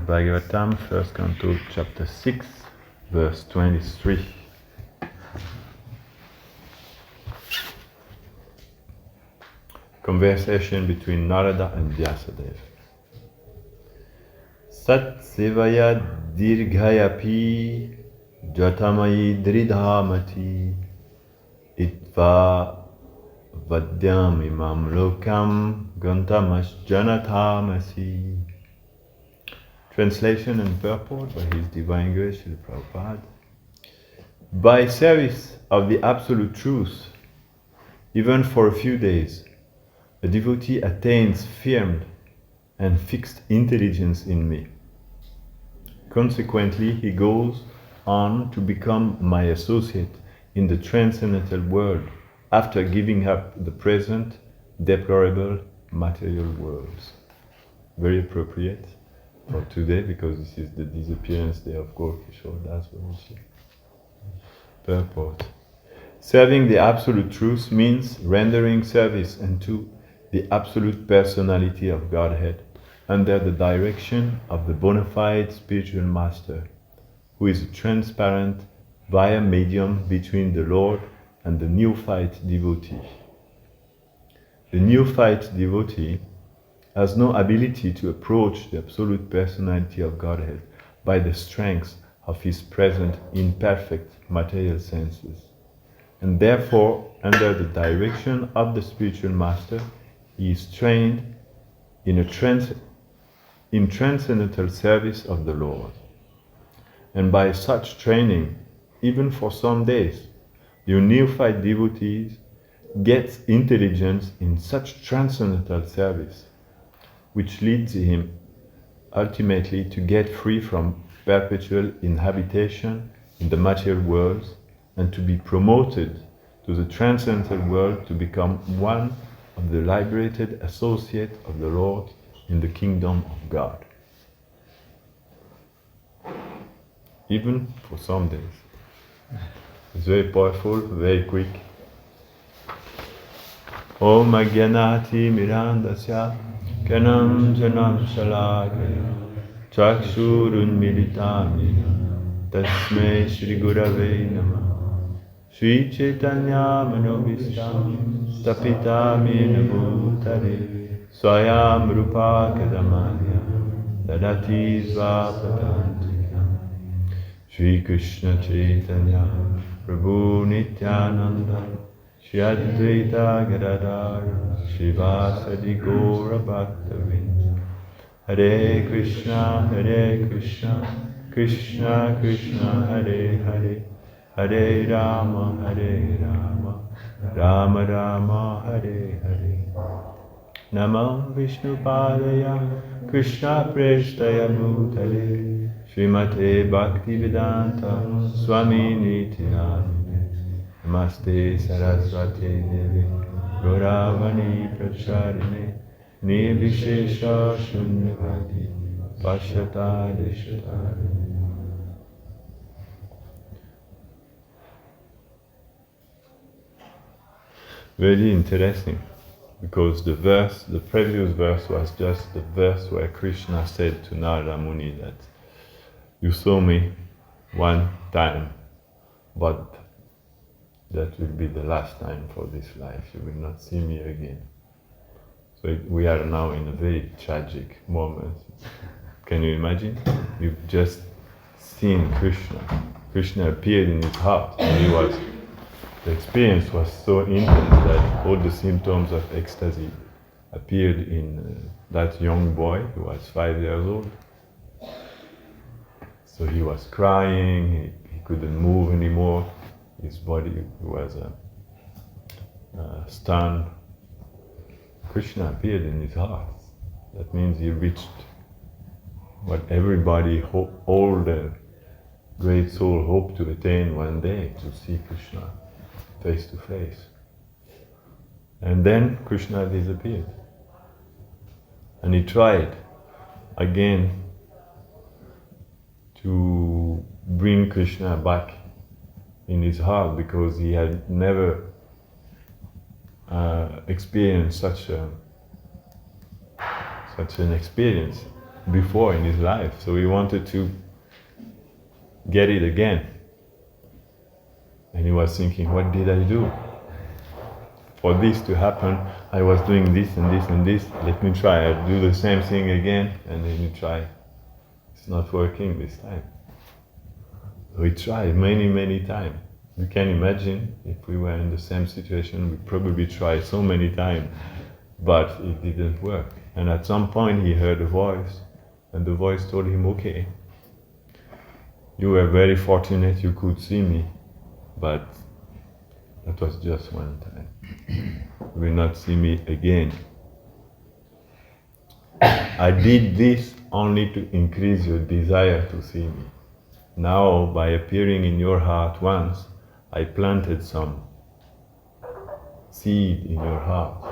Srimad Bhagavatam, first canto, chapter 6, verse 23. Conversation between Narada and Vyasadeva. Sat sevaya dirghayapi jatamayi dridhamati itva vadyam imam lokam gantamas janathamasi. Translation and purport by His Divine Grace Srila Prabhupada. By service of the Absolute Truth, even for a few days, a devotee attains firm and fixed intelligence in me. Consequently, he goes on to become my associate in the transcendental world after giving up the present deplorable material worlds. Very appropriate for today, because this is the disappearance day of Gaurakisora. That's what we see. Purport. Serving the Absolute Truth means rendering service unto the Absolute Personality of Godhead under the direction of the bona fide spiritual master, who is a transparent via medium between the Lord and the neophyte devotee. The neophyte devotee has no ability to approach the Absolute Personality of Godhead by the strength of his present imperfect material senses, and therefore, under the direction of the spiritual master, he is trained in transcendental service of the Lord. And by such training, even for some days, the neophyte devotee gets intelligence in such transcendental service, which leads him ultimately to get free from perpetual inhabitation in the material worlds and to be promoted to the transcendental world to become one of the liberated associates of the Lord in the kingdom of God. Even for some days. It's very powerful, very quick. Om Agyanati Mirandasya Kanam Janam Shalakaya Chakshurun Militamina Tasmai Shri Gurave Namah Shri Chaitanya Manobhistam Stapitami Bhutale Swayam Rupa Kadamaya Dadati Svapadantikam Shri Krishna Chaitanya Prabhu Nityananda Shri Advaita Gadadhara Shivasadi Gaura Bhaktavinda Hare Krishna Krishna Krishna Hare Hare Hare Rama Rama Rama Hare Hare Namah Vishnu Padaya Krishna Preshtaya Bhutale Srimate Bhaktivedanta Swami Nityanande Namaste Saraswati Devi Gauravani Pracharine Nirvishesha Shunyavadi Pashyata Deshatari. Very interesting, because the previous verse was just the verse where Krishna said to Narada Muni that you saw me one time, but that will be the last time for this life. You will not see me again. So we are now in a very tragic moment. Can you imagine? You've just seen Krishna. Krishna appeared in his heart, and the experience was so intense that all the symptoms of ecstasy appeared in that young boy who was 5 years old. So he was crying, he couldn't move anymore, his body was stunned. Krishna appeared in his heart. That means he reached what everybody, all the great soul hope to attain one day, to see Krishna face to face. And then Krishna disappeared. And he tried again to bring Krishna back in his heart, because he had never experienced such an experience. before in his life, so he wanted to get it again. And he was thinking, what did I do? For this to happen, I was doing this and this and this. Let me try. I'll do the same thing again, and then you try. It's not working this time. We tried many, many times. You can imagine if we were in the same situation, we probably tried so many times, but it didn't work. And at some point he heard a voice, and the voice told him, okay, you were very fortunate you could see me, but that was just one time. You will not see me again. I did this only to increase your desire to see me. Now, by appearing in your heart once, I planted some seed in your heart.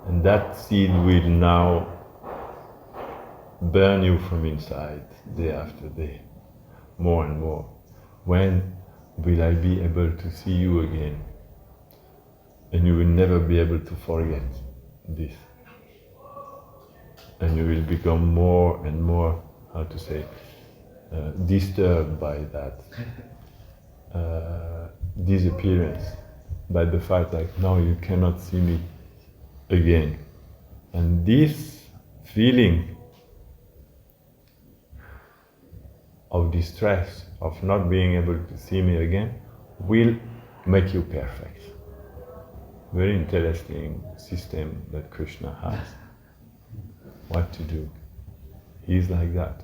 And that seed will now burn you from inside, day after day, more and more. When will I be able to see you again? And you will never be able to forget this. And you will become more and more, how to say, disturbed by that disappearance, by the fact that now you cannot see me again. And this feeling of distress, of not being able to see me again, will make you perfect. Very interesting system that Krishna has. What to do. He's like that.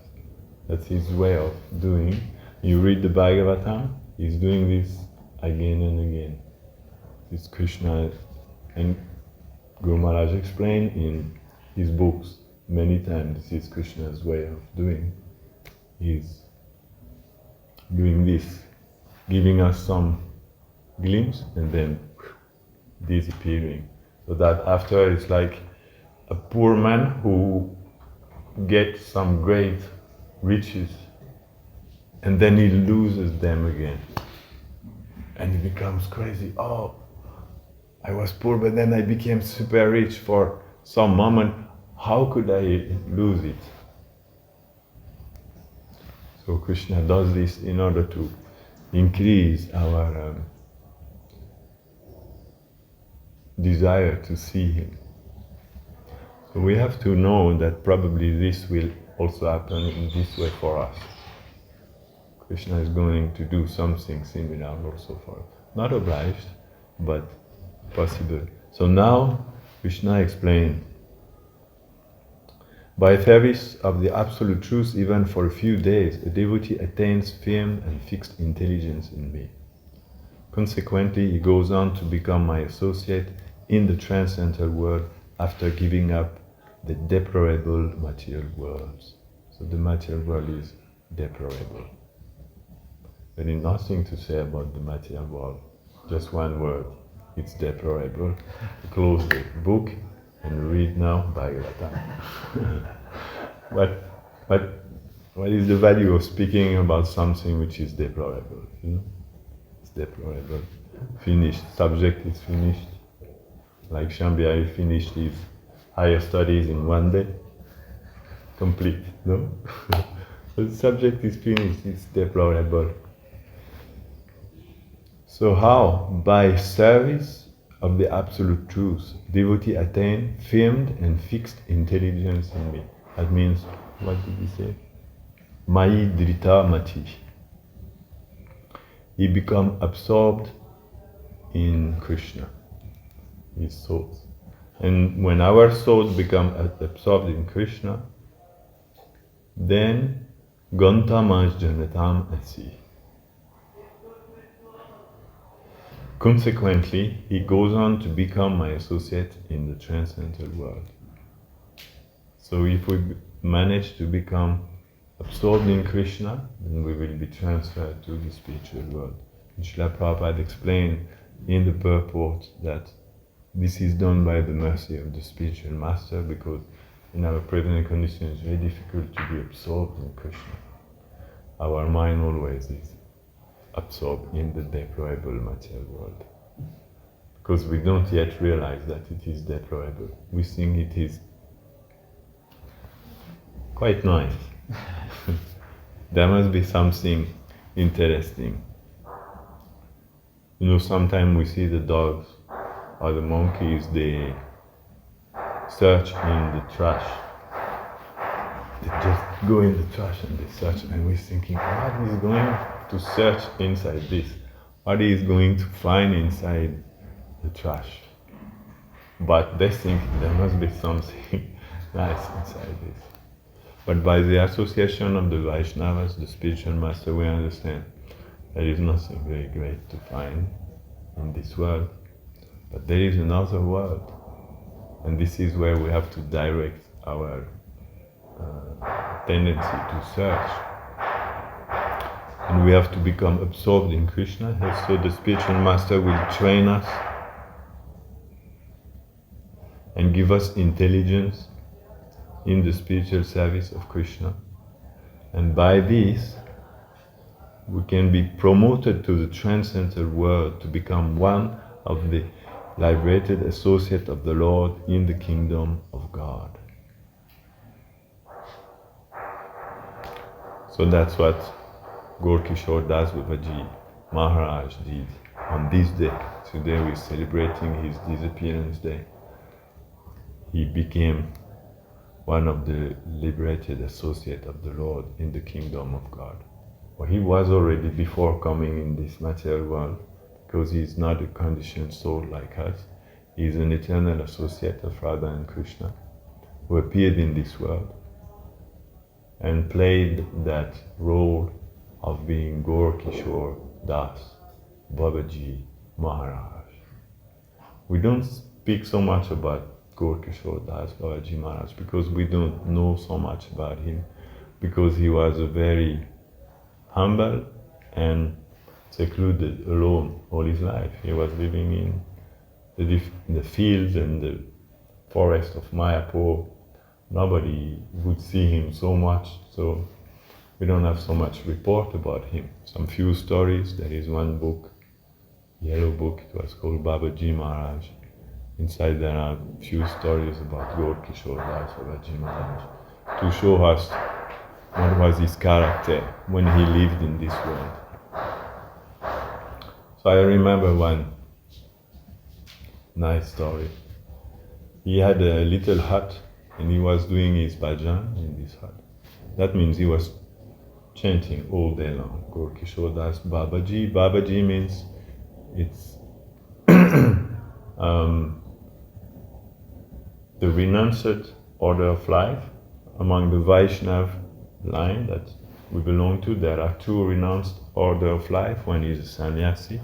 That's his way of doing. You read the Bhagavatam, he's doing this again and again. This Krishna, and Guru Maharaj explained in his books many times, this is Krishna's way of doing. He's doing this, giving us some glimpse and then disappearing. So that after it's like a poor man who gets some great riches and then he loses them again. And he becomes crazy. Oh, I was poor, but then I became super rich for some moment. How could I lose it? So Krishna does this in order to increase our desire to see him. So we have to know that probably this will also happen in this way for us. Krishna is going to do something similar also for us. Not obliged, but possible. So now Krishna explained, by service of the absolute truth, even for a few days, a devotee attains firm and fixed intelligence in me. Consequently, he goes on to become my associate in the transcendental world after giving up the deplorable material worlds. So the material world is deplorable. There is nothing to say about the material world. Just one word. It's deplorable. Close the book and read now Bhagavatam. What is the value of speaking about something which is deplorable? You know? It's deplorable. Finished. Subject is finished. Like Shambhari finished his higher studies in one day. Complete, no? The subject is finished, it's deplorable. So how? By service of the absolute truth, devotee attain firm and fixed intelligence in me. That means, what did he say? Mai drita mati. He become absorbed in Krishna, his thoughts. And when our thoughts become absorbed in Krishna, then Gantamaj Janatam Asi. Consequently, he goes on to become my associate in the transcendental world. So if we manage to become absorbed in Krishna, then we will be transferred to the spiritual world. And Srila Prabhupada explained in the purport that this is done by the mercy of the spiritual master, because in our present condition it's very difficult to be absorbed in Krishna. Our mind always is absorbed in the deplorable material world, because we don't yet realize that it is deplorable. We think it is quite nice. There must be something interesting. You know, sometimes we see the dogs or the monkeys, they search in the trash. They just go in the trash and they search, and we're thinking, what is going to search inside this? What is going to find inside the trash? But they think there must be something nice inside this. But by the association of the Vaishnavas, the spiritual master, we understand there is nothing very great to find in this world, but there is another world, and this is where we have to direct our tendency to search, and we have to become absorbed in Krishna. And so the spiritual master will train us and give us intelligence in the spiritual service of Krishna, and by this we can be promoted to the transcendental world, to become one of the liberated associates of the Lord in the kingdom of God. So that's what Gaurakisora Das Babaji Maharaj did on this day. Today we're celebrating his disappearance day. He became one of the liberated associates of the Lord in the kingdom of God. Well, he was already before coming in this material world, because he's not a conditioned soul like us. He's an eternal associate of Radha and Krishna, who appeared in this world and played that role of being Gaurakisora Das Babaji Maharaj. We don't speak so much about Gaurakisora Das Babaji Maharaj because we don't know so much about him, because he was a very humble and secluded, alone all his life. He was living in the fields and the forest of Mayapur. Nobody would see him so much, so we don't have so much report about him. Some few stories. There is one book, yellow book, it was called Babaji Maharaj. Inside there are few stories about Gaurakisora Das Babaji Maharaj, to show us what was his character when he lived in this world. So I remember one nice story. He had a little hut and he was doing his bhajan in this hut. That means he was chanting all day long. Gaurakisora Das Babaji. Babaji means it's the renounced order of life. Among the Vaishnav line that we belong to, there are two renounced order of life. One is a sannyasi,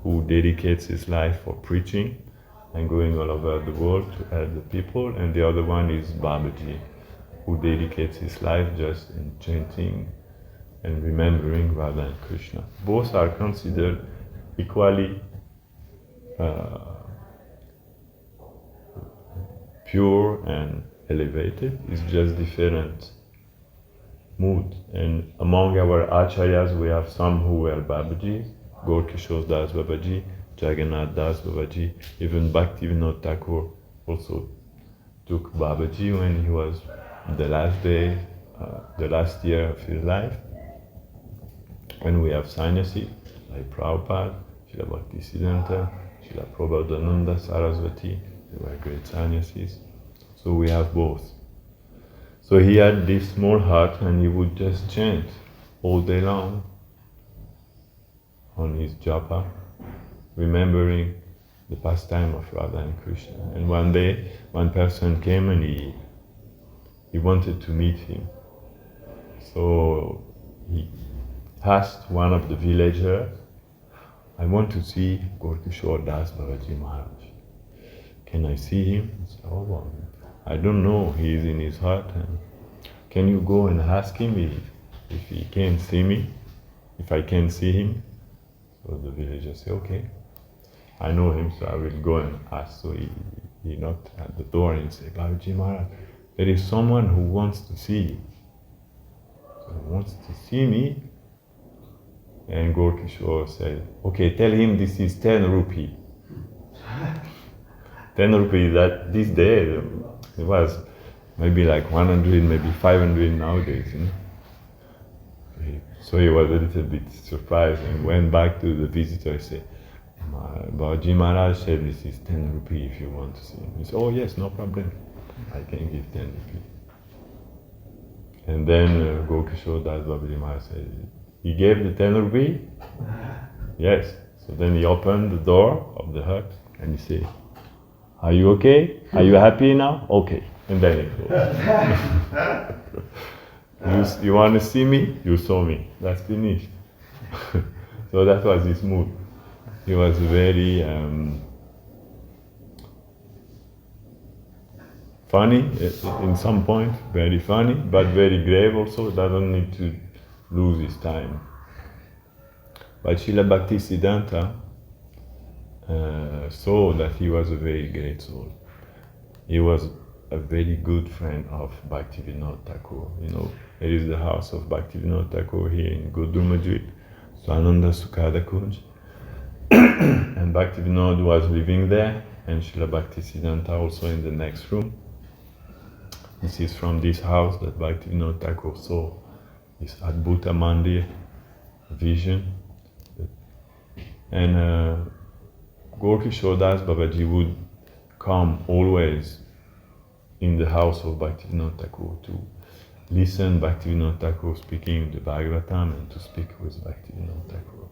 who dedicates his life for preaching and going all over the world to help the people, and the other one is Babaji, who dedicates his life just in chanting and remembering Radha and Krishna. Both are considered equally pure and elevated. It's just different mood. And among our acharyas, we have some who were Babajis, Gaurakisora Das Babaji, Jagannath Das Babaji, even Bhaktivinoda Thakur also took Babaji when he was the last day, the last year of his life. And we have sannyasis like Prabhupada, Srila Bhaktisiddhanta, Srila Prabodhananda Saraswati, they were great sannyasis. So we have both. So he had this small hut and he would just chant all day long on his japa, remembering the pastime of Radha and Krishna. And one day, one person came and he wanted to meet him. So he asked one of the villagers, I want to see Gaurakisora Das Babaji Maharaj. Can I see him? He said, oh, well, I don't know, he is in his hut. And can you go and ask him if he can see me, if I can see him? So the villager said, okay, I know him, so I will go and ask. So he knocked at the door and said, Babaji Maharaj, there is someone who wants to see you. So he wants to see me. And Gaurakisora said, okay, tell him this is 10 rupee. 10 rupee, that this day it was maybe like 100, maybe 500 nowadays, So he was a little bit surprised and went back to the visitor and said, Babaji Maharaj said this is 10 rupees if you want to see him. He said, oh yes, no problem. I can give 10 rupees. And then Gaurakisora Das Babaji Maharaj said, he gave the 10 rupees? Yes. So then he opened the door of the hut and he said, are you okay? Are you happy now? Okay. And then he closed. You want to see me? You saw me. That's finished. So that was his mood. He was very funny in some point, very funny, but very grave also. Doesn't need to lose his time. But Srila Bhaktisiddhanta saw that he was a very great soul. He was a very good friend of Bhaktivinoda Thakur. There is the house of Bhaktivinoda Thakur here in Godurmajit, Swananda Sukhada Kunj. And Bhaktivinoda was living there, and Srila Bhaktisiddhanta also in the next room. This is from this house that Bhaktivinoda Thakur saw this Adbhuta Mandir vision. And Gaurakisora Das Babaji would come always in the house of Bhaktivinoda Thakur to listen Bhaktivinoda Thakur speaking the Bhagavatam and to speak with Bhaktivinoda Thakur.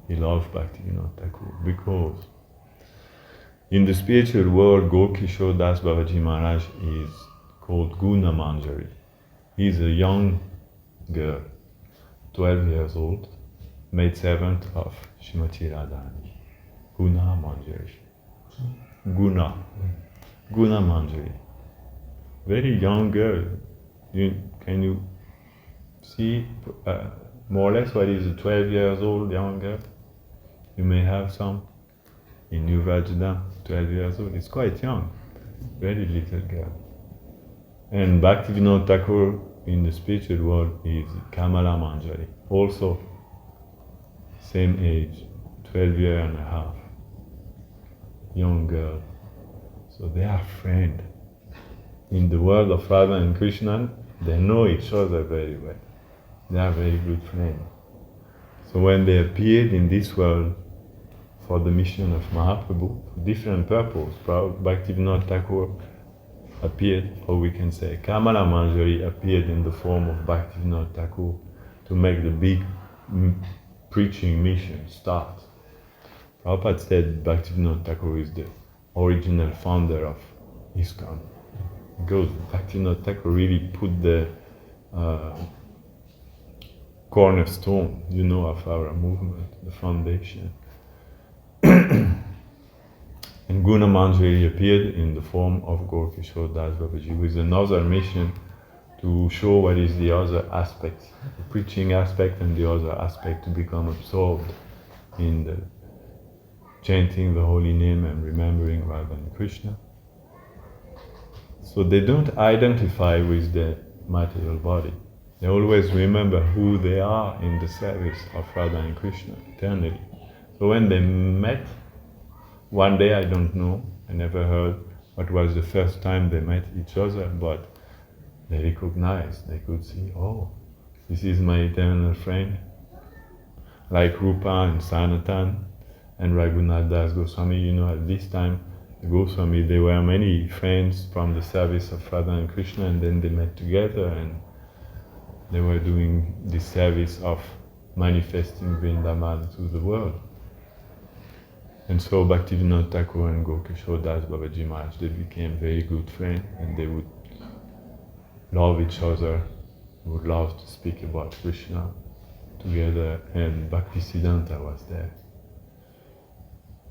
He loved Bhaktivinoda Thakur because in the spiritual world, Gaurakisora Das Babaji Maharaj is called Guna Manjari. He's a young girl, 12 years old, maid servant of Srimati Radharani. Guna Manjari. Guna Manjari. Very young girl. Can you see more or less what is a 12 years old young girl? You may have some in New Vajdam, 12 years old. It's quite young, very little girl. And Bhaktivinoda Thakur in the spiritual world is Kamala Manjari, also same age, 12 years and a half, young girl. So they are friends. In the world of Radha and Krishna, they know each other very well. They are very good friends. So when they appeared in this world for the mission of Mahaprabhu, for different purpose, Bhaktivinoda Thakur appeared, or we can say Kamala Manjari appeared in the form of Bhaktivinoda Thakur to make the big preaching mission start. Prabhupada said Bhaktivinoda Thakur is the original founder of ISKCON, because Bhaktivinoda Thakur really put the cornerstone, of our movement, the foundation. And Guna Manjari appeared in the form of Gaurakisora Das Babaji with another mission to show what is the other aspect, the preaching aspect, and the other aspect to become absorbed in the chanting the holy name and remembering Radha and Krishna. So they don't identify with the material body. They always remember who they are in the service of Radha and Krishna eternally. So when they met, one day, I don't know, I never heard what was the first time they met each other, but they recognized, they could see, oh, this is my eternal friend. Like Rupa and Sanatan and Raghunath Das Goswami, at this time, the Goswami, there were many friends from the service of Radha and Krishna, and then they met together and they were doing this service of manifesting Vrindavan to the world. And so Bhaktivinoda Thakur and Gaurakisora Das Babaji Maharaj, they became very good friends, and they would love each other, would love to speak about Krishna together, and Bhaktisiddhanta was there.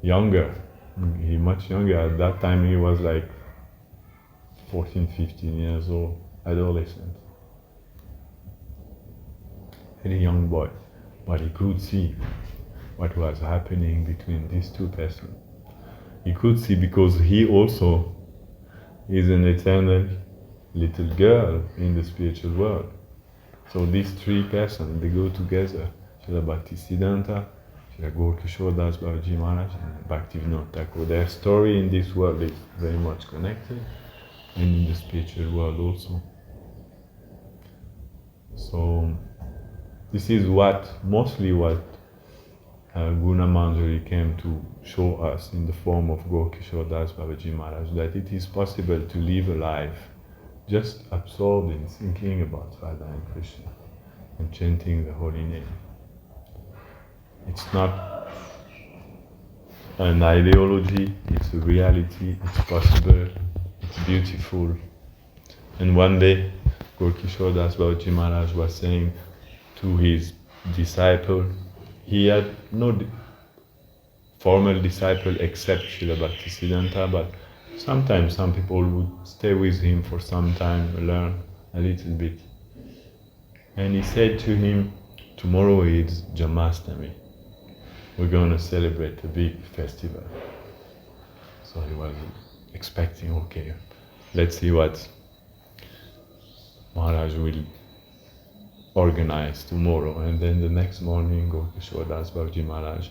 Younger, much younger. At that time he was like 14, 15 years old, adolescent. Very young boy, but he could see what was happening between these two persons. He could see because he also is an eternal little girl in the spiritual world. So these three persons, they go together. Srila Bhaktisiddhanta, Srila Gaurakisora Das Babaji Maharaj, and Bhaktivinoda Thakur. Their story in this world is very much connected. and in the spiritual world also. So this is mostly what Guna Manjari came to show us in the form of Gaurakisora Das Babaji Maharaj, that it is possible to live a life just absorbed in thinking about Radha and Krishna and chanting the holy name. It's not an ideology, it's a reality, it's possible, it's beautiful. And one day, Gaurakisora Das Babaji Maharaj was saying to his disciple, he had no formal disciple except Srila Bhaktisiddhanta, but sometimes some people would stay with him for some time, learn a little bit. And he said to him, tomorrow is Janmashtami. We're going to celebrate a big festival. So he was expecting, okay, let's see what Maharaj will organize tomorrow. And then the next morning, Gaurakisora Das Babaji Maharaj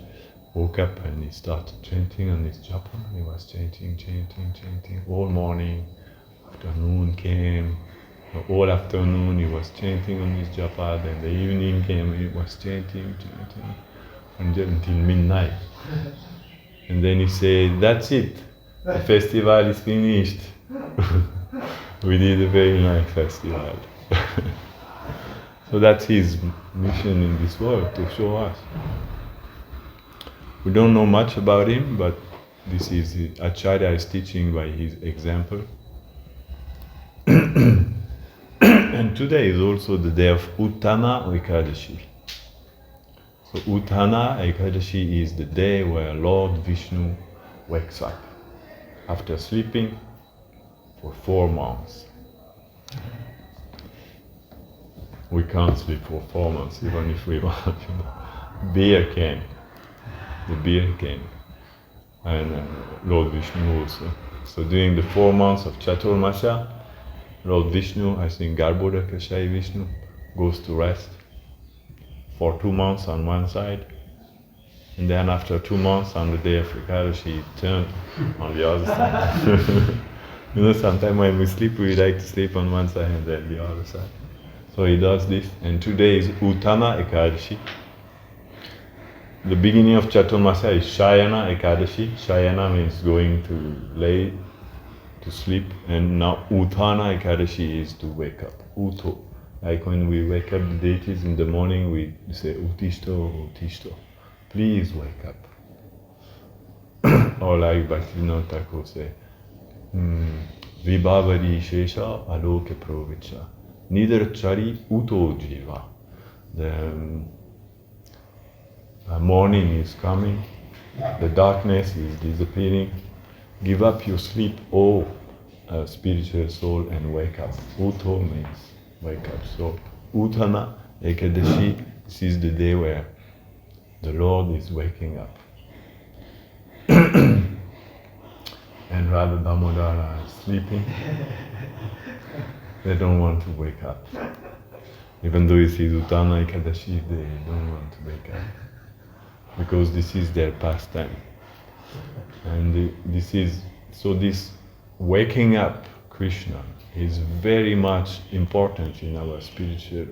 woke up and he started chanting on his japa. He was chanting all morning. Afternoon came, all afternoon he was chanting on his japa. Then the evening came, he was chanting until midnight. And then he said, that's it, the festival is finished. We did a very nice festival. So that's his mission in this world, to show us. We don't know much about him, but this is Acharya is teaching by his example. And today is also the day of Uttana Ekadashi. So Uttana Ekadashi is the day where Lord Vishnu wakes up after sleeping for 4 months. We can't sleep for 4 months, even if we want. Bear came. The bear came. And Lord Vishnu also. So during the 4 months of Chaturmasya, Lord Vishnu, I think Garbhodakashayi Vishnu, goes to rest for 2 months on one side, and then after 2 months on the day of Ekadashi, he turned on the other side. You know, sometimes when we sleep, we like to sleep on one side and then the other side. So he does this, and today is Uttana Ekadashi. The beginning of Chaturmasya is Shayana Ekadashi. Shayana means going to lay, to sleep, and now Uttana Ekadashi is to wake up. Utto. Like when we wake up the deities in the morning, we say Uttishto, Uttishto. Please wake up. Or like Bhaktivinoda Thakur say, Vibhavadi Shesha Aloke Provicha. Nidarchari Uto Jiva. The morning is coming, the darkness is disappearing. Give up your sleep, O spiritual soul, and wake up. Uto means wake up. So Uttana Ekadashi, this is the day where the Lord is waking up. And Radha Damodara is sleeping. They don't want to wake up. Even though it is Uttana Ekadashi, they don't want to wake up. Because this is their pastime. And this waking up Krishna is very much important in our spiritual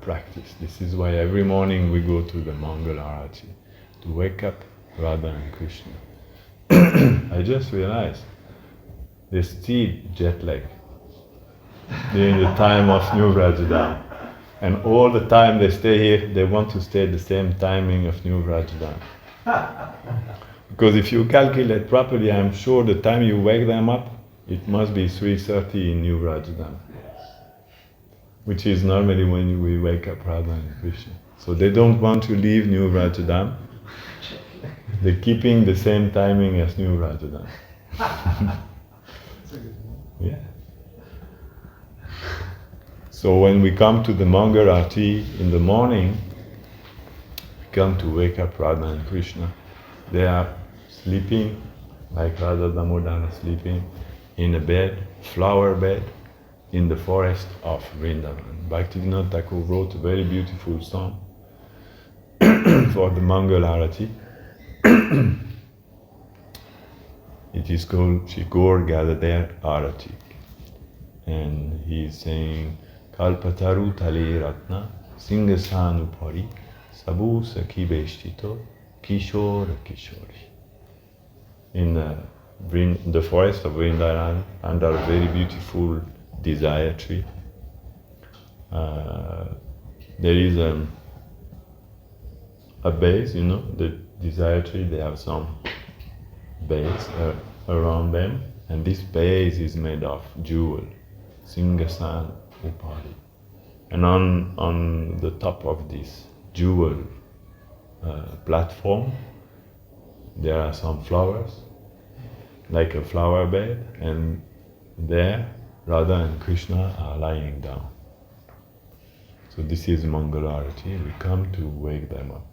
practice. This is why every morning we go to the Mangal Arati, to wake up Radha and Krishna. I just realized they still jet lag during the time of New Rajadam. And all the time they stay here, they want to stay at the same timing of New Rajadam. Because if you calculate properly, I'm sure the time you wake them up, it must be 3:30 in New Rajadam. Which is normally when we wake up Radha and Krishna. So they don't want to leave New Rajadam. They're keeping the same timing as New Rajadam. Yeah. So when we come to the Mangal Arati in the morning, we come to wake up Radha and Krishna. They are sleeping, like Radha Damodara sleeping, in a bed, flower bed, in the forest of Vrindavan. Bhaktivinoda Thakur wrote a very beautiful song for the Mangal Arati. It is called Shikor Gadadhar Arati. And he's saying, Kalpataru tale ratna singasanu pari sabu sakhi beshtito kishora kishori. In the forest of Vrindavan, under a very beautiful desire tree, there is a base, the desire tree, they have some base around them, and this base is made of jewel, Singasan Upari. And on the top of this jewel platform, there are some flowers, like a flower bed, and there Radha and Krishna are lying down. So this is Mangalarati, we come to wake them up.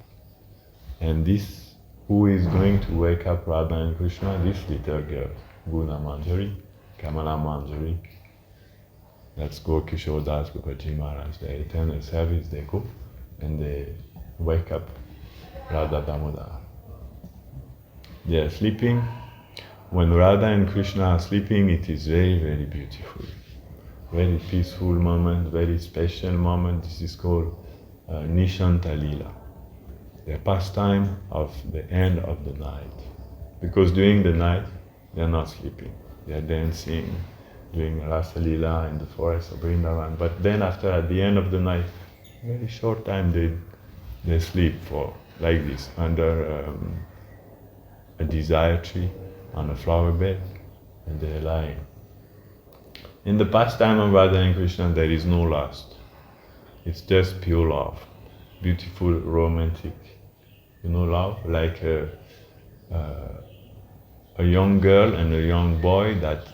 And this, who is going to wake up Radha and Krishna? This little girl, Guna Manjari, Kamala Manjari. That's Gaurakisora Das Babaji Maharaj. They attend a service, they go, and they wake up Radha Damodar. They are sleeping. When Radha and Krishna are sleeping, it is very, very beautiful. Very peaceful moment, very special moment. This is called Nishanta Lila, the pastime of the end of the night. Because during the night, they are not sleeping. They are dancing, doing Rasa Lila in the forest of Vrindavan. But then after, at the end of the night, very short time, they sleep for like this, under a desire tree, on a flower bed, and they are lying. In the pastime of Radha and Krishna, there is no lust. It's just pure love, beautiful, romantic, love, like a young girl and a young boy that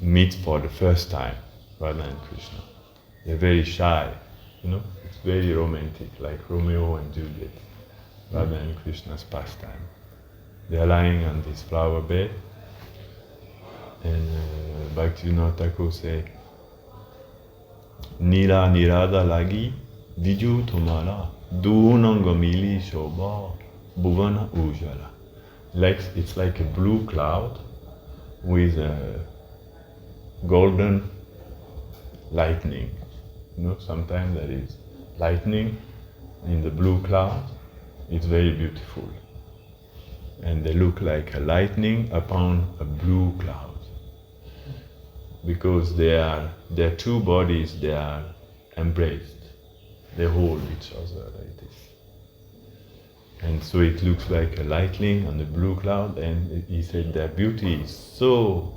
meet for the first time, Radha and Krishna. They're very shy, it's very romantic, like Romeo and Juliet, Radha and Krishna's pastime. They are lying on this flower bed, and Bhaktivinoda Thakur say, Nila nirada lagi viju tomala dunangamili shobha bhuvana ujala. It's like a blue cloud with a golden lightning. Sometimes there is lightning in the blue cloud. It's very beautiful. And they look like a lightning upon a blue cloud. Because their two bodies, they are embraced. They hold each other like this. And so it looks like a lightning on the blue cloud, and he said their beauty is so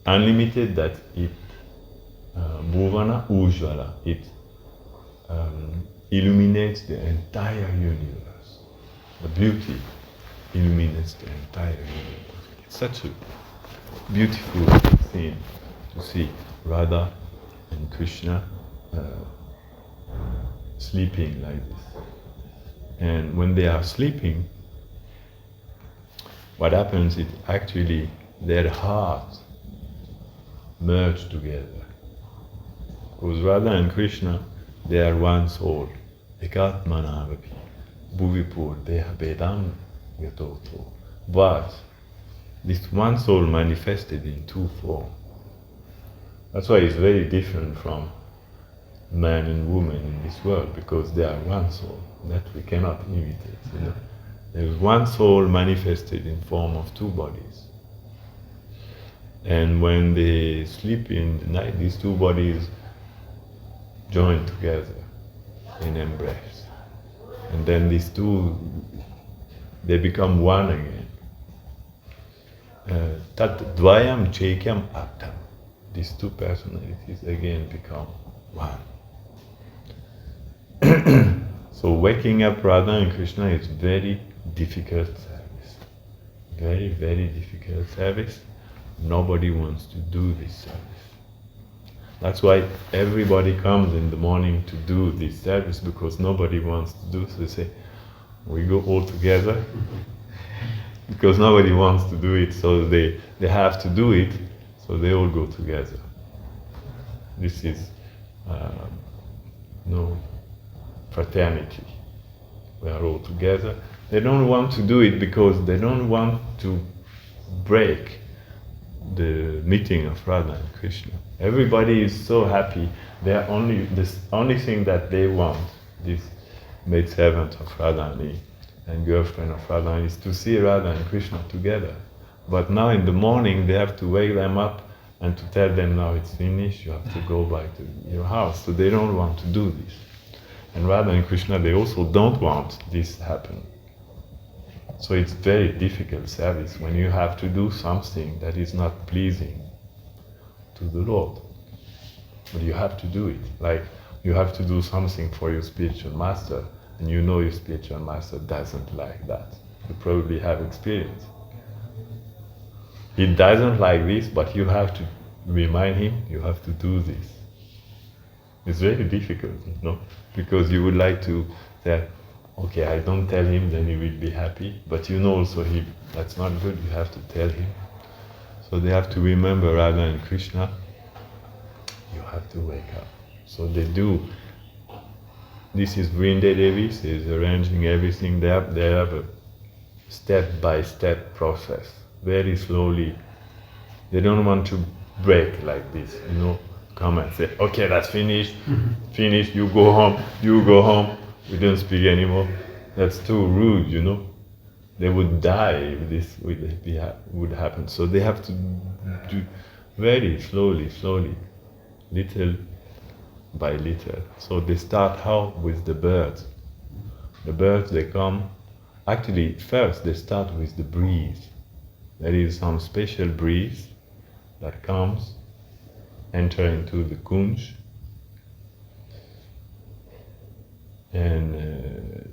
unlimited that it bhuvana ujvala, it illuminates the entire universe. The beauty illuminates the entire universe. It's such a beautiful scene to see Radha and Krishna sleeping like this. And when they are sleeping, what happens is actually their hearts merge together. Because Radha and Krishna, they are one soul. Ekatmanavapi, bhuvipur, deha bedam gatoto. But this one soul manifested in two forms. That's why it's very different from man and woman in this world, because they are one soul that we cannot imitate. There's one soul manifested in form of two bodies. And when they sleep in the night, these two bodies join together in embrace. And then these two, they become one again. Tat dvayam chekyam aptam. These two personalities again become one. So waking up Radha and Krishna is very difficult service. Very, very difficult service. Nobody wants to do this service. That's why everybody comes in the morning to do this service, because nobody wants to do. So they say, we go all together, because nobody wants to do it, so they have to do it, so they all go together. This is fraternity. We are all together. They don't want to do it because they don't want to break the meeting of Radha and Krishna. Everybody is so happy. They're only the only thing that they want, this maidservant of Radhani and girlfriend of Radha, is to see Radha and Krishna together. But now in the morning they have to wake them up and to tell them now it's finished, you have to go back to your house. So they don't want to do this. And Radha and Krishna, they also don't want this to happen. So it's very difficult service when you have to do something that is not pleasing to the Lord. But you have to do it. Like you have to do something for your spiritual master, and you know your spiritual master doesn't like that. You probably have experience. He doesn't like this, but you have to remind him, you have to do this. It's very difficult, because you would like to say, okay, I don't tell him, then he will be happy. But you know also that's not good, you have to tell him. So they have to remember Radha and Krishna. You have to wake up. So they do. This is Vrinda Devi, is arranging everything. They have a step-by-step process, very slowly. They don't want to break like this, come and say, okay, that's finished, you go home, we don't speak anymore. That's too rude, They would die if this would happen. So they have to do very slowly, little by little. So they start how? With the birds. The birds, they come. Actually, first they start with the breeze. There is some special breeze that comes, enter into the kunj, and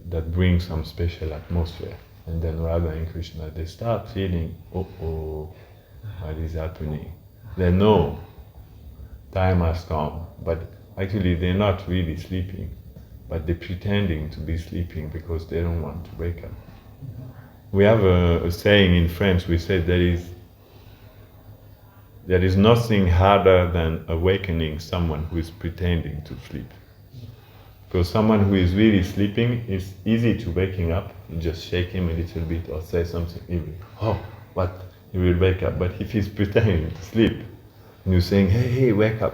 that brings some special atmosphere. And then Radha and Krishna, they start feeling, what is happening? They know time has come, but actually they're not really sleeping, but they're pretending to be sleeping because they don't want to wake up. We have a saying in French, we say there is nothing harder than awakening someone who is pretending to sleep. Because someone who is really sleeping, is easy to waking up. You just shake him a little bit or say something, he will wake up. But if he's pretending to sleep, and you're saying, hey, wake up,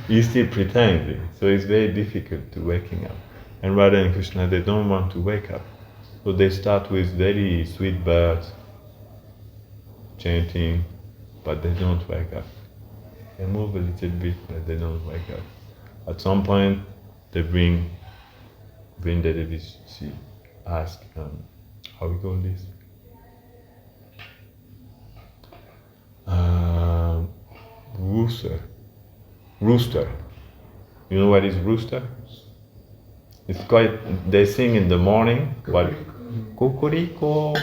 he's still pretending. So it's very difficult to waking up. And Radha and Krishna, they don't want to wake up. So they start with very sweet birds, chanting, but they don't wake up. They move a little bit, but they don't wake up. At some point, they bring Vrinda Devi, she asks, how we call this? Rooster. You know what is rooster? It's quite, they sing in the morning, but Kokoriko,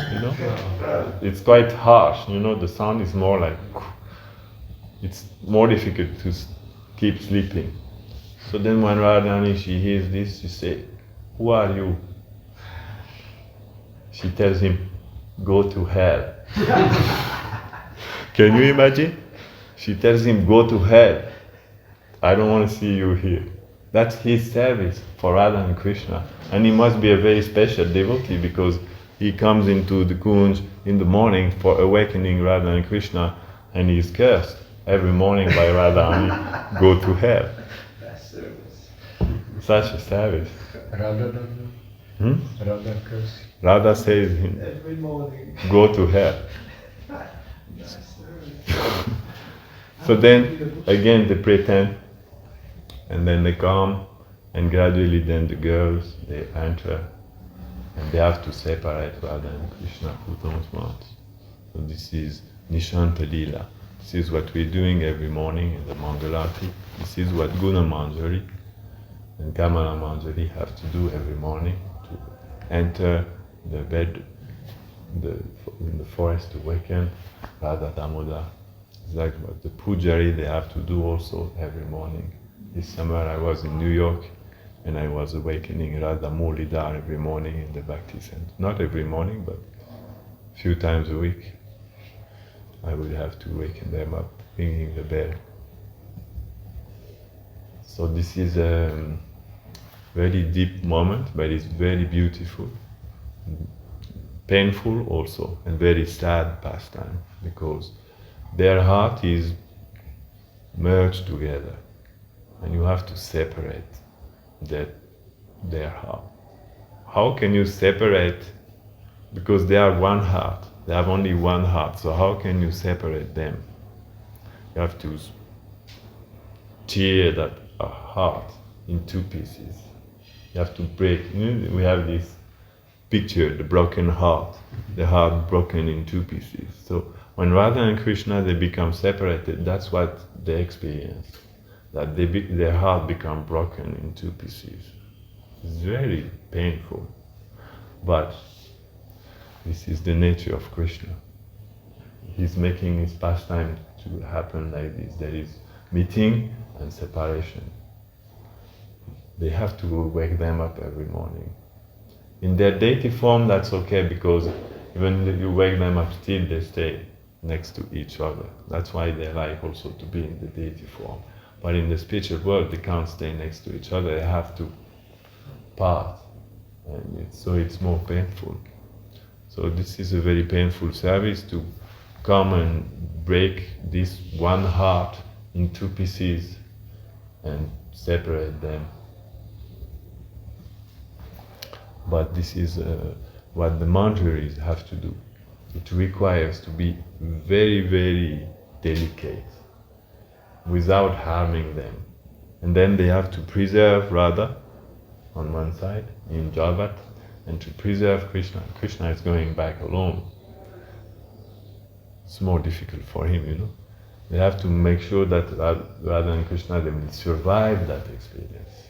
it's quite harsh, the sound is more like, it's more difficult to keep sleeping. So then when Radharani, she hears this, she says, who are you? She tells him, go to hell. Can you imagine? She tells him, go to hell. I don't want to see you here. That's his service for Radha and Krishna. And he must be a very special devotee because he comes into the kunj in the morning for awakening Radha and Krishna, and he is cursed every morning by Radharani, go to hell. Such a service. Radha Krsna. Radha says him, every morning, go to hell. So then, again they pretend, and then they come, and gradually then the girls, they enter, and they have to separate Radha and Krishna who don't want. So this is Nishanta Lila. This is what we're doing every morning in the Mangalarti. This is what Guna Manjari and Kamala Manjari have to do every morning, to enter the bed in the forest to awaken Radha Damoda. It's like what the Pujari they have to do also every morning. This summer I was in New York and I was awakening Radha Muridhar every morning in the Bhakti Center. Not every morning, but a few times a week. I would have to waken them up, ringing the bell. So this is a very deep moment, but it's very beautiful, painful also, and very sad pastime, because their heart is merged together, and you have to separate their heart. How can you separate? Because they are one heart. They have only one heart. So how can you separate them? You have to tear that heart in two pieces. You have to break. We have this picture, the broken heart, the heart broken in two pieces. So when Radha and Krishna, they become separated, that's what they experience. That their heart become broken in two pieces. It's very painful. But this is the nature of Krishna. He's making his pastime to happen like this. There is meeting and separation. They have to wake them up every morning. In their deity form, that's okay, because even if you wake them up still, they stay next to each other. That's why they like also to be in the deity form. But in the spiritual world, they can't stay next to each other. They have to part. And so it's more painful. So this is a very painful service, to come and break this one heart in two pieces and separate them. But this is what the manjaris have to do. It requires to be very, very delicate without harming them. And then they have to preserve Radha on one side in Javat, and to preserve Krishna. Krishna is going back alone. It's more difficult for him, They have to make sure that Radha and Krishna, they will survive that experience.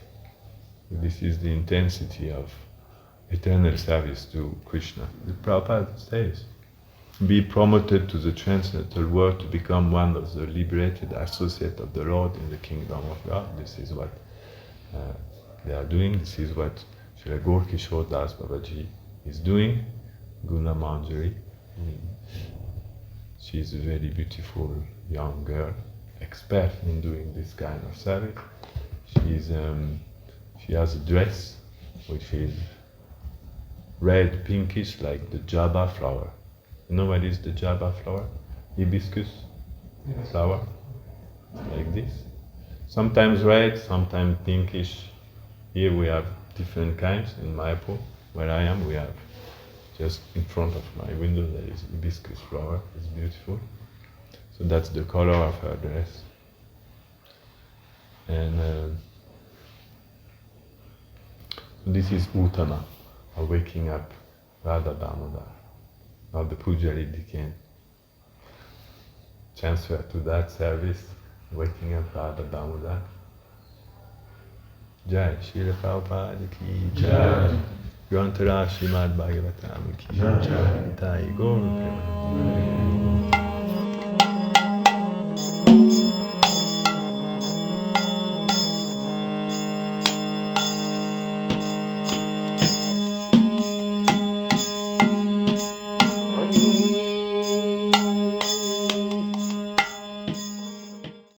This is the intensity of eternal service to Krishna. The Prabhupada says, be promoted to the transcendental world to become one of the liberated associates of the Lord in the kingdom of God. This is what they are doing. This is what Srila Gaurakisora Das Babaji is doing. Guna Manjari. She is a very beautiful young girl, expert in doing this kind of service. She has a dress which is red, pinkish, like the jaba flower. You know what is the jaba flower? Hibiscus flower, like this. Sometimes red, sometimes pinkish. Here we have different kinds. In Mayapur, where I am, we have just in front of my window there is hibiscus flower. It's beautiful. So that's the color of her dress. And this is Utana, or waking up Radha Damodar. Now the Pujari can transfer to that service, waking up Radha Damodar. Jai, Srila Prabhupada ki Jai. Grantara Srimad Bhagavatam ki Jai. Nitai Gaur Premanandi.